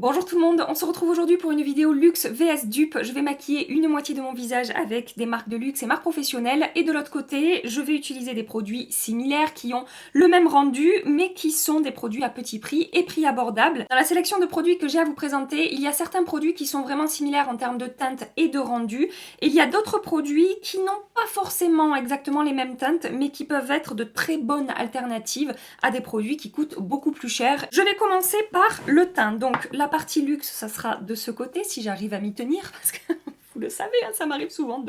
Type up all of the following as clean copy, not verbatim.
Bonjour tout le monde, on se retrouve aujourd'hui pour une vidéo luxe vs dupe. Je vais maquiller une moitié de mon visage avec des marques de luxe et marques professionnelles. Et de l'autre côté, je vais utiliser des produits similaires qui ont le même rendu, mais qui sont des produits à petit prix et prix abordable. Dans la sélection de produits que j'ai à vous présenter, il y a certains produits qui sont vraiment similaires en termes de teinte et de rendu. Et il y a d'autres produits qui n'ont pas forcément exactement les mêmes teintes, mais qui peuvent être de très bonnes alternatives à des produits qui coûtent beaucoup plus cher. Je vais commencer par le teint. Donc la partie luxe, ça sera de ce côté, si j'arrive à m'y tenir, parce que vous le savez, hein, ça m'arrive souvent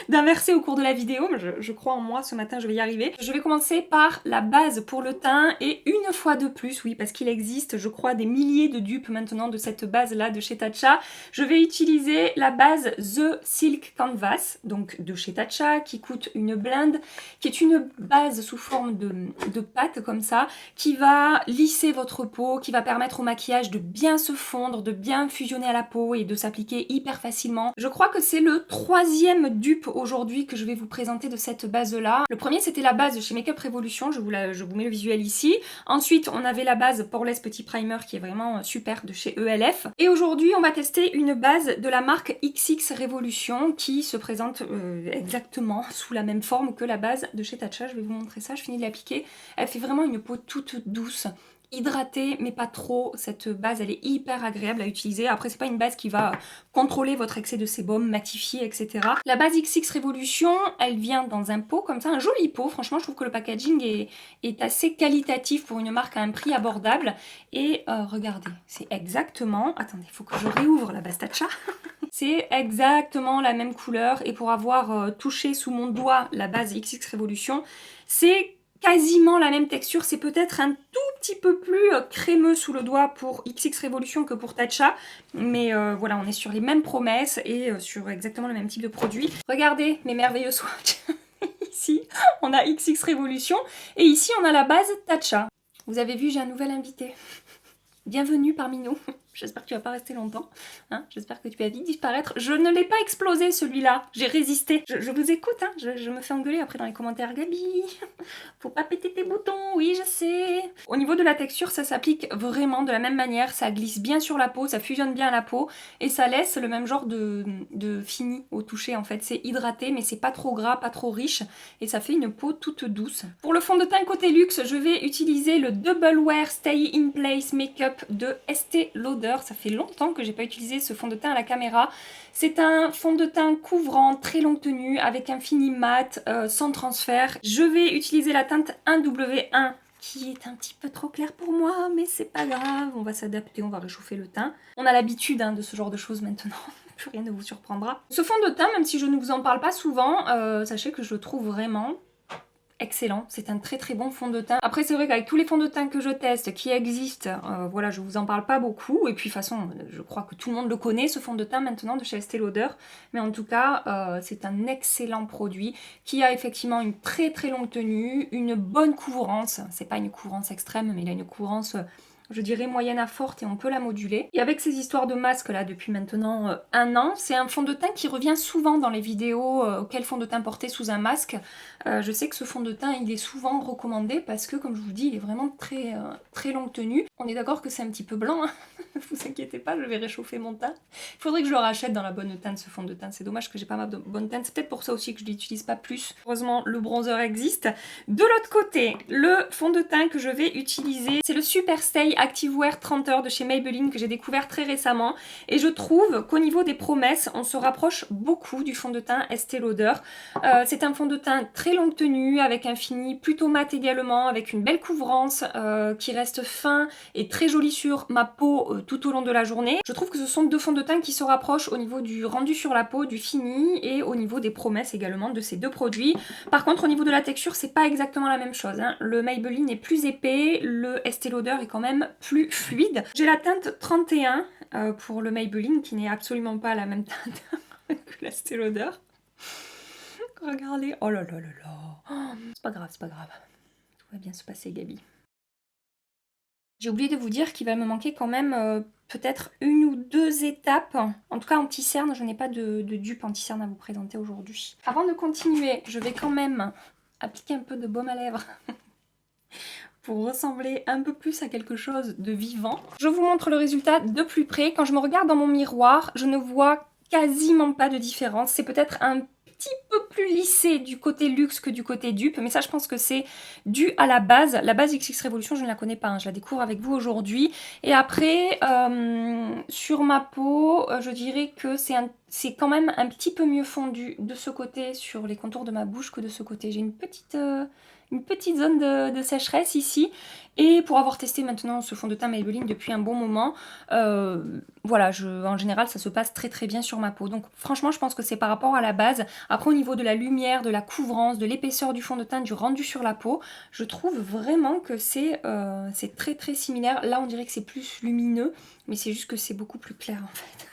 d'inverser au cours de la vidéo, mais je crois en moi, ce matin je vais y arriver. Je vais commencer par la base pour le teint, et une fois de plus, oui, parce qu'il existe, je crois, des milliers de dupes maintenant de cette base-là de chez Tatcha, je vais utiliser la base The Silk Canvas, donc de chez Tatcha, qui coûte une blinde, qui est une base sous forme de pâte comme ça, qui va lisser votre peau, qui va permettre au maquillage de bien se fondre, de bien fusionner à la peau et de s'appliquer hyper facilement. Je crois que c'est le troisième dupe aujourd'hui que je vais vous présenter de cette base-là. Le premier, c'était la base de chez Makeup Revolution, je vous mets le visuel ici. Ensuite, on avait la base Poreless Petit Primer qui est vraiment super de chez ELF. Et aujourd'hui, on va tester une base de la marque XX Revolution qui se présente exactement sous la même forme que la base de chez Tatcha. Je vais vous montrer ça, je finis de l'appliquer. Elle fait vraiment une peau toute douce, hydratée mais pas trop. Cette base elle est hyper agréable à utiliser. Après c'est pas une base qui va contrôler votre excès de sébum, matifier, etc. La base XX Revolution, elle vient dans un pot comme ça, un joli pot. Franchement je trouve que le packaging est assez qualitatif pour une marque à un prix abordable. Et regardez, c'est exactement... Attendez, il faut que je réouvre la base Tatcha. C'est exactement la même couleur et pour avoir touché sous mon doigt la base XX Revolution, c'est quasiment la même texture, c'est peut-être un tout petit peu plus crémeux sous le doigt pour XX Revolution que pour Tatcha, mais voilà, on est sur les mêmes promesses et sur exactement le même type de produit. Regardez mes merveilleux swatchs. Ici, on a XX Revolution et ici, on a la base Tatcha. Vous avez vu, j'ai un nouvel invité. Bienvenue parmi nous. J'espère que tu vas pas rester longtemps. Hein, j'espère que tu vas vite disparaître. Je ne l'ai pas explosé celui-là. J'ai résisté. Je vous écoute. Hein. Je me fais engueuler après dans les commentaires. Gabi, faut pas péter tes boutons. Oui, je sais. Au niveau de la texture, ça s'applique vraiment de la même manière. Ça glisse bien sur la peau, ça fusionne bien à la peau. Et ça laisse le même genre de fini au toucher en fait. C'est hydraté mais c'est pas trop gras, pas trop riche. Et ça fait une peau toute douce. Pour le fond de teint côté luxe, je vais utiliser le Double Wear Stay in Place Makeup de Estée Lauder. Ça fait longtemps que j'ai pas utilisé ce fond de teint à la caméra. C'est un fond de teint couvrant, très longue tenue, avec un fini mat, sans transfert. Je vais utiliser la teinte 1W1 qui est un petit peu trop clair pour moi, mais c'est pas grave, on va s'adapter, on va réchauffer le teint. On a l'habitude de ce genre de choses maintenant, plus rien ne vous surprendra. Ce fond de teint, même si je ne vous en parle pas souvent, sachez que je le trouve vraiment excellent, c'est un très très bon fond de teint. Après c'est vrai qu'avec tous les fonds de teint que je teste, qui existent, voilà, je vous en parle pas beaucoup. Et puis de toute façon, je crois que tout le monde le connaît, ce fond de teint maintenant de chez Estée Lauder. Mais en tout cas, c'est un excellent produit qui a effectivement une très très longue tenue, une bonne couvrance. C'est pas une couvrance extrême, mais il a une couvrance... je dirais moyenne à forte et on peut la moduler. Et avec ces histoires de masques là depuis maintenant un an, c'est un fond de teint qui revient souvent dans les vidéos quel fond de teint porter sous un masque. Je sais que ce fond de teint il est souvent recommandé parce que comme je vous dis il est vraiment très, très longue tenue. On est d'accord que c'est un petit peu blanc, hein. Ne vous inquiétez pas, je vais réchauffer mon teint. Il faudrait que je le rachète dans la bonne teinte ce fond de teint, c'est dommage que j'ai pas ma bonne teinte, c'est peut-être pour ça aussi que je l'utilise pas plus. Heureusement le bronzer existe. De l'autre côté, le fond de teint que je vais utiliser, c'est le Super Stay Activewear 30 heures de chez Maybelline que j'ai découvert très récemment et je trouve qu'au niveau des promesses, on se rapproche beaucoup du fond de teint Estée Lauder. C'est un fond de teint très longue tenue avec un fini plutôt mat également, avec une belle couvrance qui reste fin et très joli sur ma peau tout au long de la journée. Je trouve que ce sont deux fonds de teint qui se rapprochent au niveau du rendu sur la peau, du fini et au niveau des promesses également de ces deux produits. Par contre au niveau de la texture c'est pas exactement la même chose, hein. Le Maybelline est plus épais, le Estée Lauder est quand même plus fluide. J'ai la teinte 31 pour le Maybelline qui n'est absolument pas la même teinte que l'Estée Lauder. Regardez, oh là là là là, oh, c'est pas grave, c'est pas grave. Tout va bien se passer Gabi. J'ai oublié de vous dire qu'il va me manquer quand même peut-être une ou deux étapes. En tout cas anti-cerne, je n'ai pas de dupe anti-cerne à vous présenter aujourd'hui. Avant de continuer, je vais quand même appliquer un peu de baume à lèvres pour ressembler un peu plus à quelque chose de vivant. Je vous montre le résultat de plus près. Quand je me regarde dans mon miroir, je ne vois quasiment pas de différence. C'est peut-être un petit peu plus lissé du côté luxe que du côté dupe, mais ça je pense que c'est dû à la base. La base XX Revolution, je ne la connais pas, hein, je la découvre avec vous aujourd'hui. Et après, sur ma peau, je dirais que c'est quand même un petit peu mieux fondu de ce côté sur les contours de ma bouche que de ce côté. J'ai une petite zone de sécheresse ici. Et pour avoir testé maintenant ce fond de teint Maybelline depuis un bon moment, voilà, en général ça se passe très très bien sur ma peau. Donc franchement je pense que c'est par rapport à la base. Après au niveau de la lumière, de la couvrance, de l'épaisseur du fond de teint, du rendu sur la peau, je trouve vraiment que c'est très très similaire. Là on dirait que c'est plus lumineux, mais c'est juste que c'est beaucoup plus clair en fait.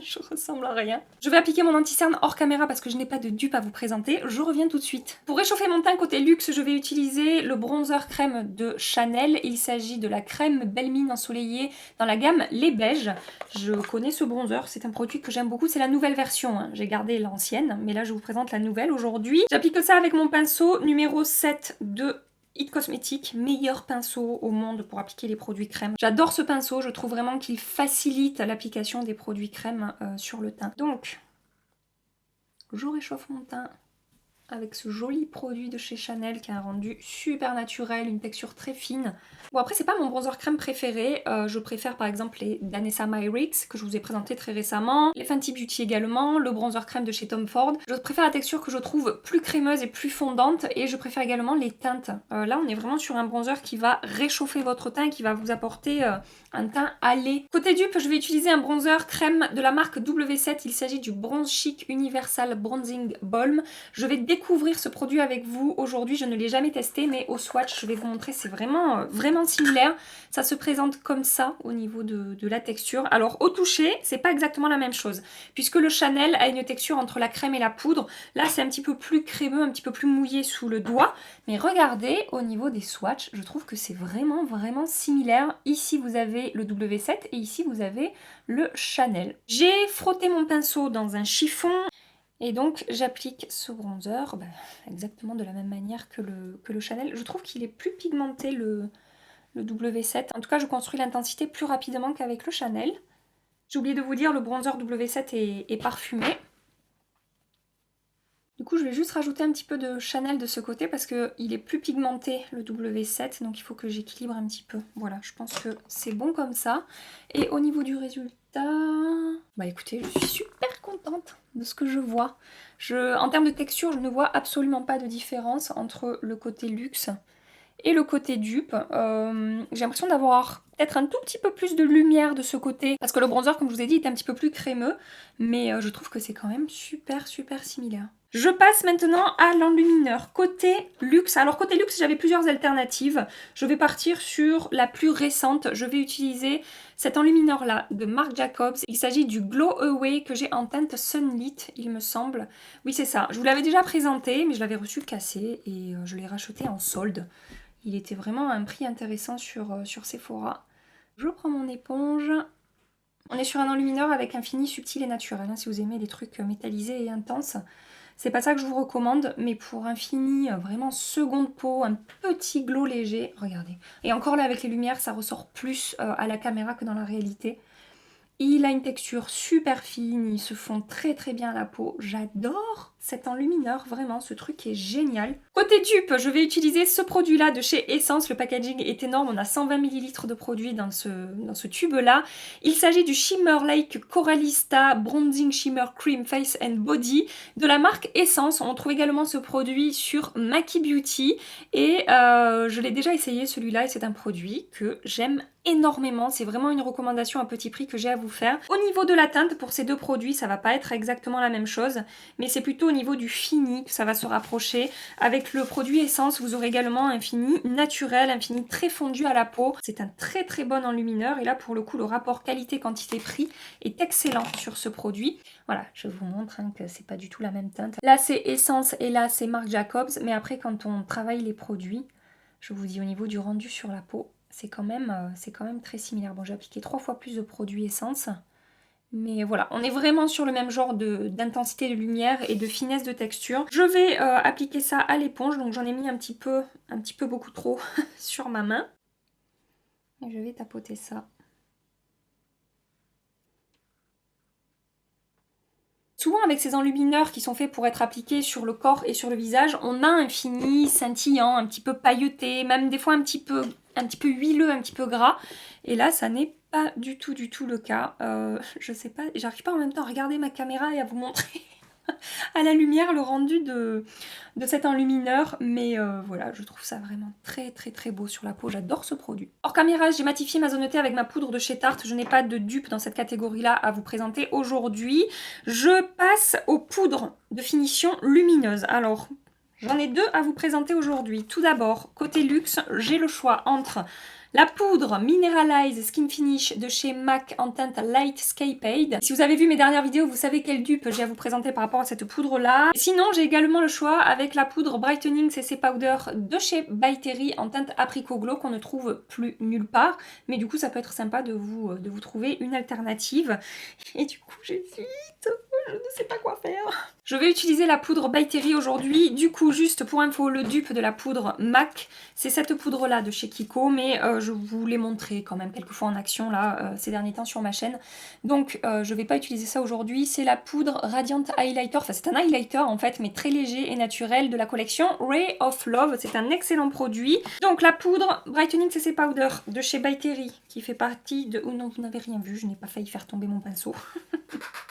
Je ressemble à rien. Je vais appliquer mon anti-cerne hors caméra parce que je n'ai pas de dupe à vous présenter. Je reviens tout de suite. Pour réchauffer mon teint côté luxe, je vais utiliser le bronzer crème de Chanel. Il s'agit de la crème Belle Mine ensoleillée dans la gamme Les Beiges. Je connais ce bronzer, c'est un produit que j'aime beaucoup. C'est la nouvelle version, hein. J'ai gardé l'ancienne, mais là je vous présente la nouvelle aujourd'hui. J'applique ça avec mon pinceau numéro 7 de It Cosmetics, meilleur pinceau au monde pour appliquer les produits crème. J'adore ce pinceau, je trouve vraiment qu'il facilite l'application des produits crème sur le teint. Donc, je réchauffe mon teint avec ce joli produit de chez Chanel qui a un rendu super naturel, une texture très fine. Bon après c'est pas mon bronzer crème préféré, je préfère par exemple les Danessa Myricks que je vous ai présenté très récemment, les Fenty Beauty également, le bronzer crème de chez Tom Ford. Je préfère la texture que je trouve plus crémeuse et plus fondante et je préfère également les teintes. Là on est vraiment sur un bronzer qui va réchauffer votre teint et qui va vous apporter un teint allé. Côté dupe, je vais utiliser un bronzer crème de la marque W7, il s'agit du Bronze Chic Universal Bronzing Balm. Je vais découvrir ce produit avec vous aujourd'hui, je ne l'ai jamais testé mais au swatch je vais vous montrer, c'est vraiment similaire. Ça se présente comme ça au niveau de la texture. Alors au toucher, c'est pas exactement la même chose puisque le Chanel a une texture entre la crème et la poudre. Là c'est un petit peu plus crémeux, un petit peu plus mouillé sous le doigt, mais regardez au niveau des swatchs, je trouve que c'est vraiment similaire. Ici vous avez le W7 et ici vous avez le Chanel. J'ai frotté mon pinceau dans un chiffon et donc j'applique ce bronzer exactement de la même manière que le Chanel. Je trouve qu'il est plus pigmenté le W7. En tout cas je construis l'intensité plus rapidement qu'avec le Chanel. J'ai oublié de vous dire, le bronzer W7 est parfumé. Du coup, je vais juste rajouter un petit peu de Chanel de ce côté parce qu'il est plus pigmenté, le W7, donc il faut que j'équilibre un petit peu. Voilà, je pense que c'est bon comme ça. Et au niveau du résultat, bah écoutez, je suis super contente de ce que je vois. En termes de texture, je ne vois absolument pas de différence entre le côté luxe et le côté dupe. J'ai l'impression d'avoir peut-être un tout petit peu plus de lumière de ce côté parce que le bronzer, comme je vous ai dit, est un petit peu plus crémeux, mais je trouve que c'est quand même super similaire. Je passe maintenant à l'enlumineur côté luxe. Alors côté luxe, j'avais plusieurs alternatives. Je vais partir sur la plus récente. Je vais utiliser cet enlumineur là de Marc Jacobs. Il s'agit du Glow Away que j'ai en teinte Sunlit, il me semble. Oui, c'est ça. Je vous l'avais déjà présenté, mais je l'avais reçu cassé et je l'ai racheté en solde. Il était vraiment à un prix intéressant sur Sephora. Je prends mon éponge. On est sur un enlumineur avec un fini subtil et naturel. Hein, si vous aimez les trucs métallisés et intenses, c'est pas ça que je vous recommande. Mais pour un fini vraiment seconde peau, un petit glow léger, regardez. Et encore là avec les lumières, ça ressort plus à la caméra que dans la réalité. Il a une texture super fine, il se fond très bien à la peau. J'adore cet enlumineur, vraiment, ce truc est génial. Côté dupe, je vais utiliser ce produit-là de chez Essence. Le packaging est énorme, on a 120 ml de produit dans ce tube-là. Il s'agit du Shimmer Lake Coralista Bronzing Shimmer Cream Face and Body de la marque Essence. On trouve également ce produit sur Maki Beauty et je l'ai déjà essayé celui-là et c'est un produit que j'aime énormément. C'est vraiment une recommandation à petit prix que j'ai à vous faire. Au niveau de la teinte, pour ces deux produits, ça va pas être exactement la même chose, mais c'est plutôt au niveau du fini que ça va se rapprocher. Avec le produit Essence, vous aurez également un fini naturel, un fini très fondu à la peau. C'est un très bon enlumineur et là pour le coup le rapport qualité-quantité-prix est excellent sur ce produit. Voilà, je vous montre que c'est pas du tout la même teinte. Là c'est Essence et là c'est Marc Jacobs, mais après quand on travaille les produits, je vous dis au niveau du rendu sur la peau, c'est quand même très similaire. Bon, j'ai appliqué 3 fois plus de produits Essence, Mais voilà, on est vraiment sur le même genre d'intensité de lumière et de finesse de texture. Je vais appliquer ça à l'éponge, donc j'en ai mis un petit peu beaucoup trop sur ma main. Et je vais tapoter ça. Souvent avec ces enlumineurs qui sont faits pour être appliqués sur le corps et sur le visage, on a un fini scintillant, un petit peu pailleté, même des fois un petit peu huileux, un petit peu gras. Et là, ça n'est pas du tout le cas. Je sais pas, j'arrive pas en même temps à regarder ma caméra et à vous montrer à la lumière le rendu de cet enlumineur, mais voilà, je trouve ça vraiment très beau sur la peau, j'adore ce produit. Hors caméra, j'ai matifié ma zone T avec ma poudre de chez Tarte, je n'ai pas de dupe dans cette catégorie-là à vous présenter aujourd'hui. Je passe aux poudres de finition lumineuse. Alors, j'en ai deux à vous présenter aujourd'hui. Tout d'abord, côté luxe, j'ai le choix entre la poudre Mineralize Skin Finish de chez MAC en teinte Lightscapade. Si vous avez vu mes dernières vidéos, vous savez quelle dupe j'ai à vous présenter par rapport à cette poudre-là. Sinon, j'ai également le choix avec la poudre Brightening CC Powder de chez By Terry en teinte Apricot Glow qu'on ne trouve plus nulle part. Mais du coup, ça peut être sympa de vous trouver une alternative. Et du coup, j'hésite. Je ne sais pas quoi faire. Je vais utiliser la poudre By Terry aujourd'hui. Du coup, juste pour info, le dupe de la poudre MAC, c'est cette poudre-là de chez Kiko, mais je vous l'ai montré quand même quelques fois en action là ces derniers temps sur ma chaîne. Donc, je vais pas utiliser ça aujourd'hui. C'est la poudre Radiant Highlighter. Enfin, c'est un highlighter en fait, mais très léger et naturel de la collection Ray of Love. C'est un excellent produit. Donc, la poudre Brightening CC Powder de chez By Terry, qui fait partie de... Oh non, vous n'avez rien vu, je n'ai pas failli faire tomber mon pinceau.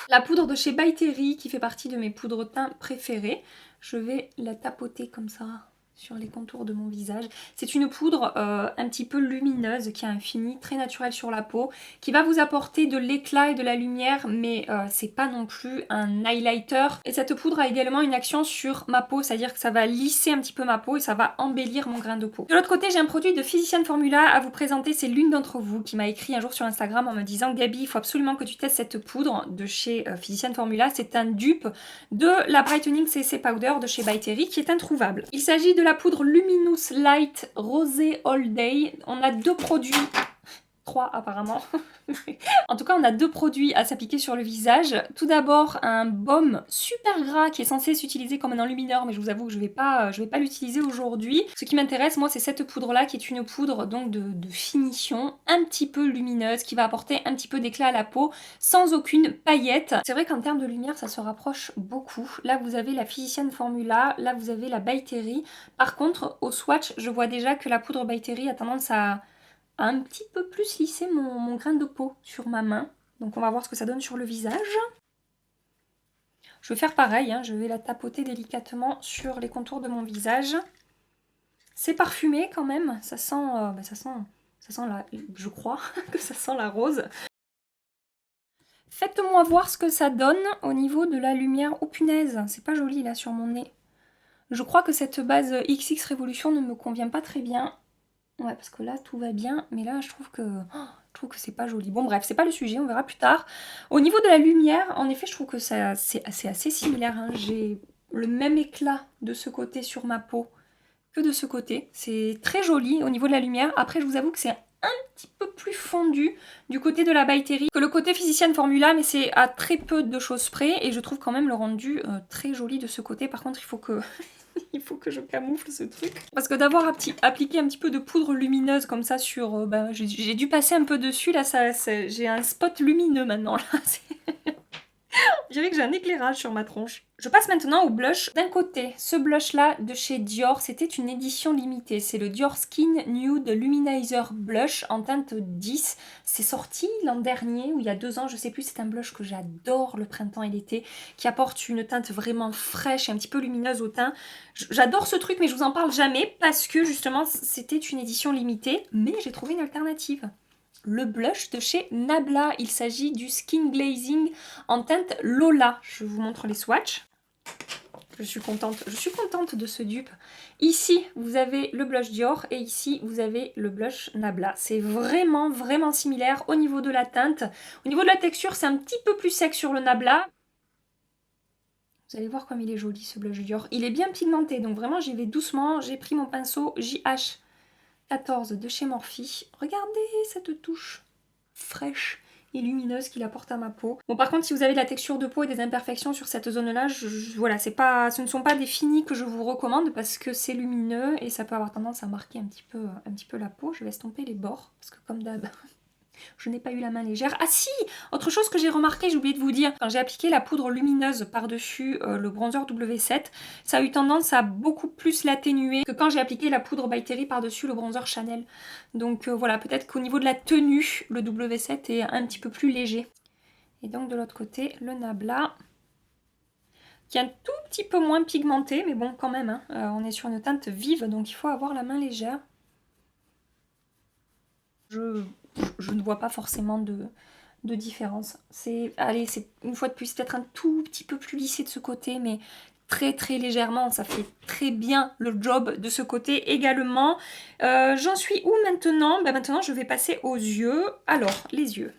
La poudre de chez By Terry qui fait partie de mes poudres teint préférées. Je vais la tapoter comme ça sur les contours de mon visage. C'est une poudre un petit peu lumineuse qui a un fini très naturel sur la peau, qui va vous apporter de l'éclat et de la lumière, mais c'est pas non plus un highlighter. Et cette poudre a également une action sur ma peau, c'est-à-dire que ça va lisser un petit peu ma peau et ça va embellir mon grain de peau. De l'autre côté, j'ai un produit de Physician Formula à vous présenter. C'est l'une d'entre vous qui m'a écrit un jour sur Instagram en me disant « Gabi, il faut absolument que tu testes cette poudre de chez Physician Formula. C'est un dupe de la Brightening CC Powder de chez By Terry qui est introuvable. » Il s'agit de la poudre Luminous Light Rosé All Day. On a deux produits, 3 apparemment. En tout cas, on a deux produits à s'appliquer sur le visage. Tout d'abord, un baume super gras qui est censé s'utiliser comme un enlumineur, mais je vous avoue que je vais pas l'utiliser aujourd'hui. Ce qui m'intéresse, moi, c'est cette poudre-là, qui est une poudre donc de finition, un petit peu lumineuse, qui va apporter un petit peu d'éclat à la peau, sans aucune paillette. C'est vrai qu'en termes de lumière, ça se rapproche beaucoup. Là, vous avez la Physician Formula, là, vous avez la By Terry. Par contre, au swatch, je vois déjà que la poudre By Terry a tendance à un petit peu plus lisser mon grain de peau sur ma main. Donc on va voir ce que ça donne sur le visage. Je vais faire pareil, hein, je vais la tapoter délicatement sur les contours de mon visage. C'est parfumé quand même, ça sent la, je crois que ça sent la rose. Faites-moi voir ce que ça donne au niveau de la lumière. Oh punaise, c'est pas joli là sur mon nez. Je crois que cette base XX Révolution ne me convient pas très bien. Ouais, parce que là, tout va bien, mais là, je trouve que c'est pas joli. Bon, bref, c'est pas le sujet, on verra plus tard. Au niveau de la lumière, en effet, je trouve que c'est assez similaire. Hein. J'ai le même éclat de ce côté sur ma peau que de ce côté. C'est très joli au niveau de la lumière. Après, je vous avoue que c'est un petit peu plus fondu du côté de la By Terry que le côté Physician Formula, mais c'est à très peu de choses près, et je trouve quand même le rendu très joli de ce côté. Par contre, il faut que... il faut que je camoufle ce truc. Parce que d'avoir appliqué un petit peu de poudre lumineuse comme ça sur... j'ai dû passer un peu dessus, là, j'ai un spot lumineux maintenant, là. Je dirais que j'ai un éclairage sur ma tronche. Je passe maintenant au blush. D'un côté, ce blush-là de chez Dior, c'était une édition limitée. C'est le Dior Skin Nude Luminizer Blush en teinte 10. C'est sorti l'an dernier ou il y a 2 ans, je sais plus. C'est un blush que j'adore le printemps et l'été, qui apporte une teinte vraiment fraîche et un petit peu lumineuse au teint. J'adore ce truc, mais je vous en parle jamais parce que justement, c'était une édition limitée. Mais j'ai trouvé une alternative. Le blush de chez Nabla. Il s'agit du Skin Glazing en teinte Lola. Je vous montre les swatchs. Je suis contente de ce dupe. Ici, vous avez le blush Dior et ici, vous avez le blush Nabla. C'est vraiment similaire au niveau de la teinte. Au niveau de la texture, c'est un petit peu plus sec sur le Nabla. Vous allez voir comme il est joli ce blush Dior. Il est bien pigmenté, donc vraiment j'y vais doucement. J'ai pris mon pinceau JH14 de chez Morphe. Regardez cette touche fraîche et lumineuse qu'il apporte à ma peau. Bon, par contre, si vous avez de la texture de peau et des imperfections sur cette zone-là, voilà, ce ne sont pas des finis que je vous recommande parce que c'est lumineux et ça peut avoir tendance à marquer un petit peu la peau. Je vais estomper les bords parce que comme d'hab, je n'ai pas eu la main légère. Ah si! Autre chose que j'ai remarqué, j'ai oublié de vous dire, quand j'ai appliqué la poudre lumineuse par-dessus le bronzer W7, ça a eu tendance à beaucoup plus l'atténuer que quand j'ai appliqué la poudre By Terry par-dessus le bronzer Chanel. Donc voilà, peut-être qu'au niveau de la tenue, le W7 est un petit peu plus léger. Et donc de l'autre côté, le Nabla, qui est un tout petit peu moins pigmenté, mais bon quand même, hein, on est sur une teinte vive, donc il faut avoir la main légère. Je ne vois pas forcément de différence. Allez, c'est une fois de plus peut-être un tout petit peu plus lissé de ce côté, mais très très légèrement, ça fait très bien le job de ce côté également. J'en suis où maintenant? Maintenant je vais passer aux yeux. Alors, les yeux.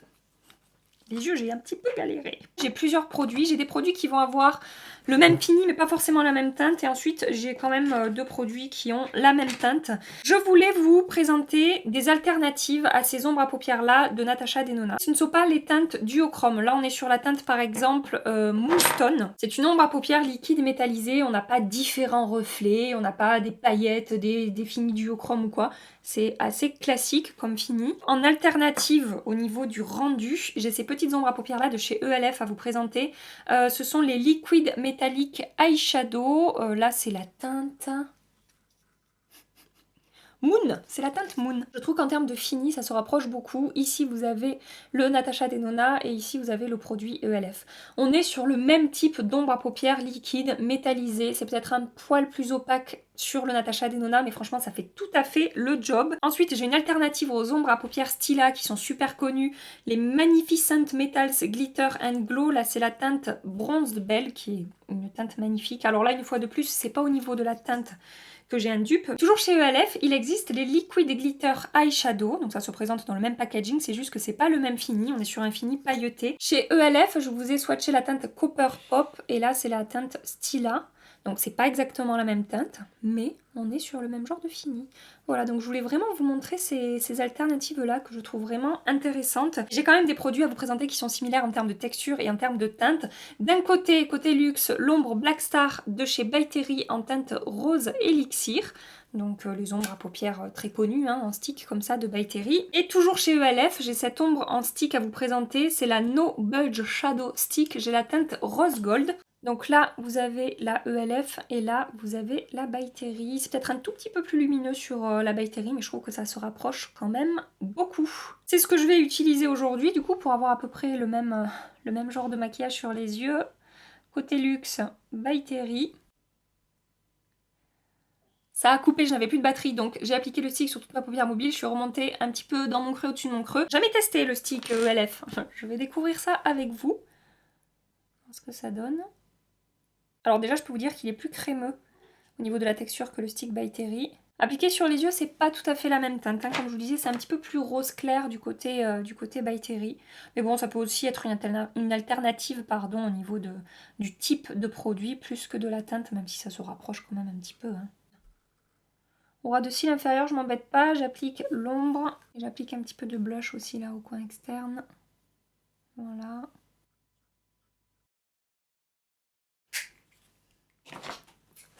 Les yeux, j'ai un petit peu galéré. J'ai plusieurs produits. J'ai des produits qui vont avoir le même fini, mais pas forcément la même teinte. Et ensuite, j'ai quand même deux produits qui ont la même teinte. Je voulais vous présenter des alternatives à ces ombres à paupières-là de Natasha Denona. Ce ne sont pas les teintes duochrome. Là, on est sur la teinte, par exemple, Moonstone. C'est une ombre à paupières liquide métallisée. On n'a pas différents reflets. On n'a pas des paillettes, des finis duochrome ou quoi. C'est assez classique comme fini. En alternative, au niveau du rendu, j'ai ces petites ombres à paupières là de chez ELF à vous présenter. Ce sont les Liquid Metallic Eyeshadow. Là, c'est la teinte Moon, c'est la teinte Moon. Je trouve qu'en termes de fini, ça se rapproche beaucoup. Ici, vous avez le Natasha Denona et ici, vous avez le produit ELF. On est sur le même type d'ombre à paupières liquide, métallisée. C'est peut-être un poil plus opaque sur le Natasha Denona, mais franchement, ça fait tout à fait le job. Ensuite, j'ai une alternative aux ombres à paupières Stila qui sont super connues. Les Magnificent Metals Glitter and Glow. Là, c'est la teinte Bronzed Belle qui est une teinte magnifique. Alors là, une fois de plus, c'est pas au niveau de la teinte que j'ai un dupe. Toujours chez ELF, il existe les Liquid Glitter Eyeshadow, donc ça se présente dans le même packaging, c'est juste que c'est pas le même fini, on est sur un fini pailleté. Chez ELF, je vous ai swatché la teinte Copper Pop, et là c'est la teinte Stila. Donc c'est pas exactement la même teinte, mais on est sur le même genre de fini. Voilà, donc je voulais vraiment vous montrer ces alternatives-là que je trouve vraiment intéressantes. J'ai quand même des produits à vous présenter qui sont similaires en termes de texture et en termes de teinte. D'un côté, côté luxe, l'ombre Black Star de chez By Terry en teinte rose élixir. Donc les ombres à paupières très connues, hein, en stick comme ça de By Terry. Et toujours chez ELF, j'ai cette ombre en stick à vous présenter, c'est la No Budge Shadow Stick. J'ai la teinte rose gold. Donc là, vous avez la ELF et là, vous avez la By Terry. C'est peut-être un tout petit peu plus lumineux sur la By Terry, mais je trouve que ça se rapproche quand même beaucoup. C'est ce que je vais utiliser aujourd'hui, du coup, pour avoir à peu près le même genre de maquillage sur les yeux. Côté luxe, By Terry. Ça a coupé, je n'avais plus de batterie, donc j'ai appliqué le stick sur toute ma paupière mobile. Je suis remontée un petit peu dans mon creux, au-dessus de mon creux. Jamais testé le stick ELF. Je vais découvrir ça avec vous. Voir ce que ça donne. Alors déjà, je peux vous dire qu'il est plus crémeux au niveau de la texture que le stick By Terry. Appliqué sur les yeux, c'est pas tout à fait la même teinte. Hein. Comme je vous disais, c'est un petit peu plus rose clair du côté By Terry. Mais bon, ça peut aussi être une alternative pardon, au niveau du type de produit, plus que de la teinte, même si ça se rapproche quand même un petit peu. Hein. Au ras de cils inférieur, je m'embête pas. J'applique l'ombre. Et j'applique un petit peu de blush aussi là au coin externe. Voilà.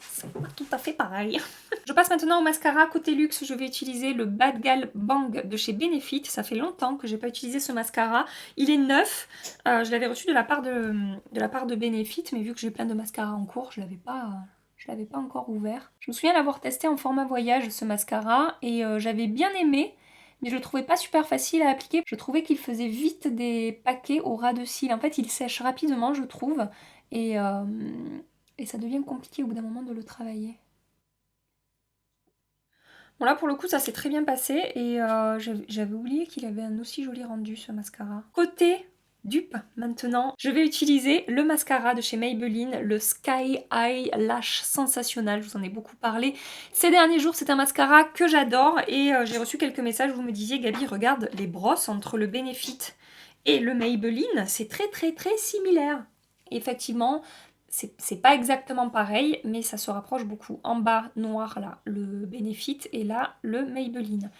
C'est pas tout à fait pareil. Je passe maintenant au mascara. Côté luxe, je vais utiliser le Bad Gal Bang de chez Benefit. Ça fait longtemps que j'ai pas utilisé ce mascara. Il est neuf. Je l'avais reçu de la part de Benefit, mais vu que j'ai plein de mascaras en cours, je l'avais pas encore ouvert. Je me souviens l'avoir testé en format voyage, ce mascara, et j'avais bien aimé. Mais je le trouvais pas super facile à appliquer. Je trouvais qu'il faisait vite des paquets au ras de cils. En fait, il sèche rapidement, je trouve. Et ça devient compliqué au bout d'un moment de le travailler. Bon là pour le coup ça s'est très bien passé et j'avais oublié qu'il avait un aussi joli rendu ce mascara. Côté dupe maintenant, je vais utiliser le mascara de chez Maybelline, le Sky Eye Lash Sensationnel, je vous en ai beaucoup parlé ces derniers jours, c'est un mascara que j'adore et j'ai reçu quelques messages où vous me disiez Gabi regarde les brosses entre le Benefit et le Maybelline, c'est très très très similaire. Et effectivement, c'est pas exactement pareil, mais ça se rapproche beaucoup. En bas, noir, là, le Benefit, et là, le Maybelline.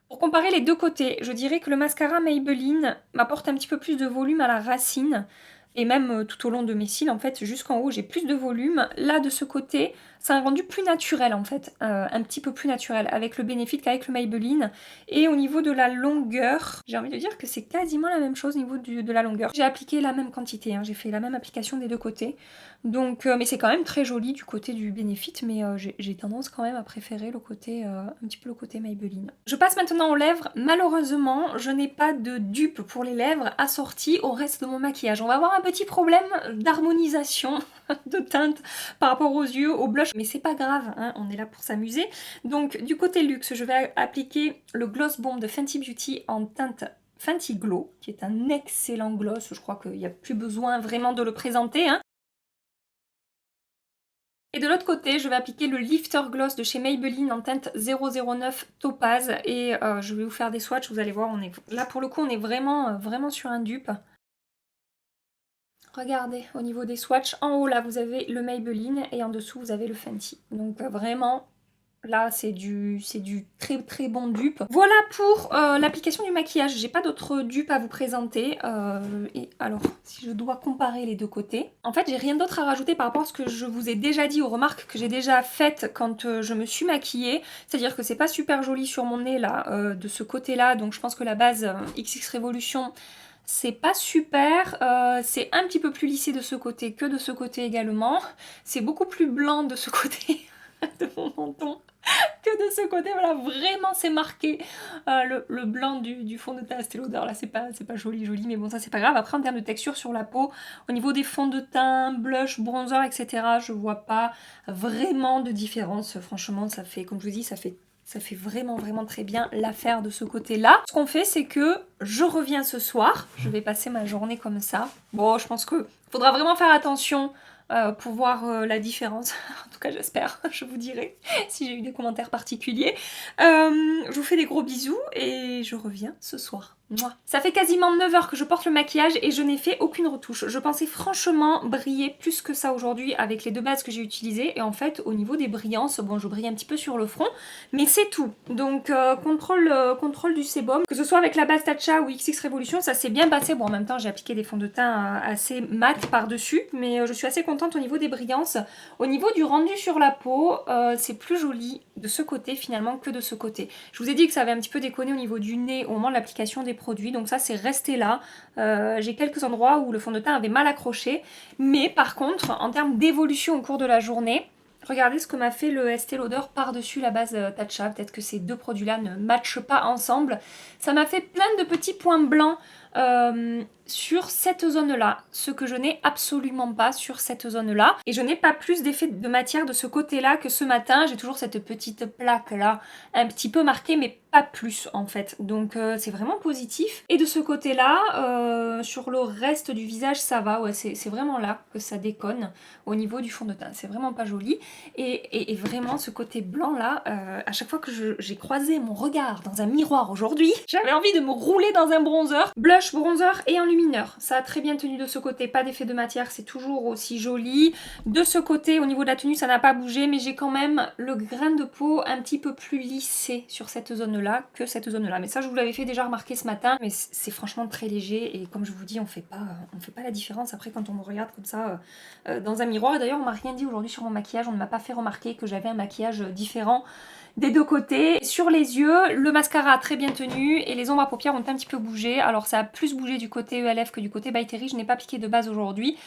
Pour comparer les deux côtés, je dirais que le mascara Maybelline m'apporte un petit peu plus de volume à la racine. Et même tout au long de mes cils, en fait, jusqu'en haut, j'ai plus de volume. Là, de ce côté, c'est un rendu plus naturel, en fait. Un petit peu plus naturel, avec le Benefit qu'avec le Maybelline. Et au niveau de la longueur, j'ai envie de dire que c'est quasiment la même chose au niveau de la longueur. J'ai appliqué la même quantité, hein, j'ai fait la même application des deux côtés. Donc, mais c'est quand même très joli du côté du Benefit, mais j'ai tendance quand même à préférer le côté, un petit peu le côté Maybelline. Je passe maintenant aux lèvres. Malheureusement, je n'ai pas de dupe pour les lèvres assortie au reste de mon maquillage. On va avoir un petit problème d'harmonisation de teinte par rapport aux yeux, au blush, mais c'est pas grave, hein, on est là pour s'amuser. Donc du côté luxe, je vais appliquer le Gloss Bomb de Fenty Beauty en teinte Fenty Glow, qui est un excellent gloss, je crois qu'il n'y a plus besoin vraiment de le présenter, hein. Et de l'autre côté, je vais appliquer le Lifter Gloss de chez Maybelline en teinte 009 Topaz. Et je vais vous faire des swatchs, vous allez voir, on est là pour le coup, on est vraiment, vraiment sur un dupe. Regardez, au niveau des swatchs, en haut là vous avez le Maybelline et en dessous vous avez le Fenty. Donc vraiment, là c'est du très très bon dupe. Voilà pour l'application du maquillage. J'ai pas d'autres dupes à vous présenter. Et alors, si je dois comparer les deux côtés, en fait j'ai rien d'autre à rajouter par rapport à ce que je vous ai déjà dit, aux remarques que j'ai déjà faites quand je me suis maquillée. C'est-à-dire que c'est pas super joli sur mon nez là, de ce côté-là. Donc je pense que la base XX Révolution, c'est pas super, c'est un petit peu plus lissé de ce côté que de ce côté également. C'est beaucoup plus blanc de ce côté de mon menton que de ce côté. Voilà, vraiment c'est marqué le blanc du fond de teint. C'était l'odeur là, c'est pas joli, mais bon, ça c'est pas grave. Après, en termes de texture sur la peau, au niveau des fonds de teint, blush, bronzer, etc., je vois pas vraiment de différence. Franchement, ça fait, comme je vous dis, ça fait vraiment vraiment très bien l'affaire de ce côté-là. Ce qu'on fait, c'est que je reviens ce soir, je vais passer ma journée comme ça. Bon, je pense que faudra vraiment faire attention pour voir la différence. En tout cas, j'espère, je vous dirai si j'ai eu des commentaires particuliers. Je vous fais des gros bisous et je reviens ce soir. Mouah. Ça fait quasiment 9 heures que je porte le maquillage et je n'ai fait aucune retouche. Je pensais franchement briller plus que ça aujourd'hui avec les deux bases que j'ai utilisées. Et en fait, au niveau des brillances, bon, je brille un petit peu sur le front, mais c'est tout. Donc, contrôle du sébum. Que ce soit avec la base Tatcha ou XX Révolution, ça s'est bien passé. Bon, en même temps, j'ai appliqué des fonds de teint assez mat par-dessus, mais je suis assez contente au niveau des brillances. Au niveau du rendu sur la peau, c'est plus joli de ce côté finalement que de ce côté. Je vous ai dit que ça avait un petit peu déconné au niveau du nez au moment de l'application des produits, donc ça c'est resté là. J'ai quelques endroits où le fond de teint avait mal accroché, mais par contre en termes d'évolution au cours de la journée, regardez ce que m'a fait le Estée Lauder par-dessus la base Tatcha. Peut-être que ces deux produits-là ne matchent pas ensemble. Ça m'a fait plein de petits points blancs sur cette zone-là, ce que je n'ai absolument pas sur cette zone-là. Et je n'ai pas plus d'effet de matière de ce côté-là que ce matin. J'ai toujours cette petite plaque-là, un petit peu marquée, mais pas plus en fait. Donc c'est vraiment positif. Et de ce côté-là, sur le reste du visage, ça va. Ouais, c'est vraiment là que ça déconne au niveau du fond de teint. C'est vraiment pas joli. Et vraiment, ce côté blanc-là, à chaque fois que j'ai croisé mon regard dans un miroir aujourd'hui, j'avais envie de me rouler dans un bronzer. Blush, bronzer et enlumineur. Ça a très bien tenu de ce côté. Pas d'effet de matière, c'est toujours aussi joli. De ce côté, au niveau de la tenue, ça n'a pas bougé, mais j'ai quand même le grain de peau un petit peu plus lissé sur cette zone-là que cette zone-là. Mais ça, je vous l'avais fait déjà remarquer ce matin, mais c'est franchement très léger. Et comme je vous dis, on fait pas la différence après quand on me regarde comme ça dans un miroir. Et d'ailleurs, on m'a rien dit aujourd'hui sur mon maquillage. On ne m'a pas fait remarquer que j'avais un maquillage différent des deux côtés. Sur les yeux, le mascara a très bien tenu et les ombres à paupières ont un petit peu bougé. Alors ça a plus bougé du côté ELF que du côté By Terry. Je n'ai pas appliqué de base aujourd'hui.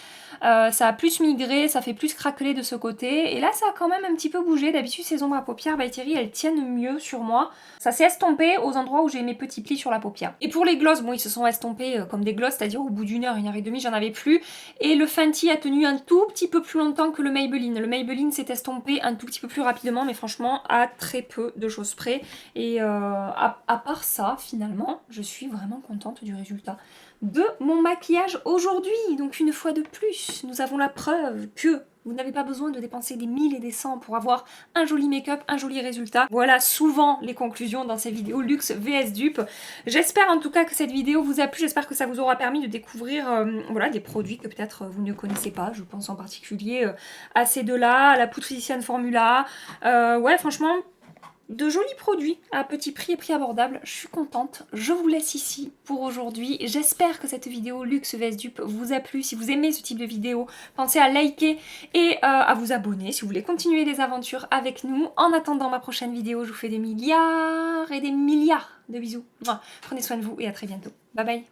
Ça a plus migré, ça fait plus craqueler de ce côté. Et là, ça a quand même un petit peu bougé. D'habitude, ces ombres à paupières By Terry, elles tiennent mieux sur moi. Ça s'est estompé aux endroits où j'ai mes petits plis sur la paupière. Et pour les glosses, bon, ils se sont estompés comme des glosses, c'est-à-dire au bout d'une heure et demie, j'en avais plus. Et le Fenty a tenu un tout petit peu plus longtemps que le Maybelline. Le Maybelline s'est estompé un tout petit peu plus rapidement, mais franchement, à très peu de choses près. Et à part ça, finalement, je suis vraiment contente du résultat de mon maquillage aujourd'hui. Donc une fois de plus, nous avons la preuve que vous n'avez pas besoin de dépenser des 1000 et des 100 pour avoir un joli make-up, un joli résultat. Voilà souvent les conclusions dans ces vidéos luxe vs dupe. J'espère en tout cas que cette vidéo vous a plu, j'espère que ça vous aura permis de découvrir voilà, des produits que peut-être vous ne connaissez pas. Je pense en particulier à ces deux-là, à la Poudre Physicienne Formula. Ouais, franchement, de jolis produits à petit prix et prix abordable. Je suis contente. Je vous laisse ici pour aujourd'hui. J'espère que cette vidéo luxe vs dupe vous a plu. Si vous aimez ce type de vidéo, pensez à liker et à vous abonner si vous voulez continuer les aventures avec nous. En attendant ma prochaine vidéo, je vous fais des milliards et des milliards de bisous. Prenez soin de vous et à très bientôt. Bye bye.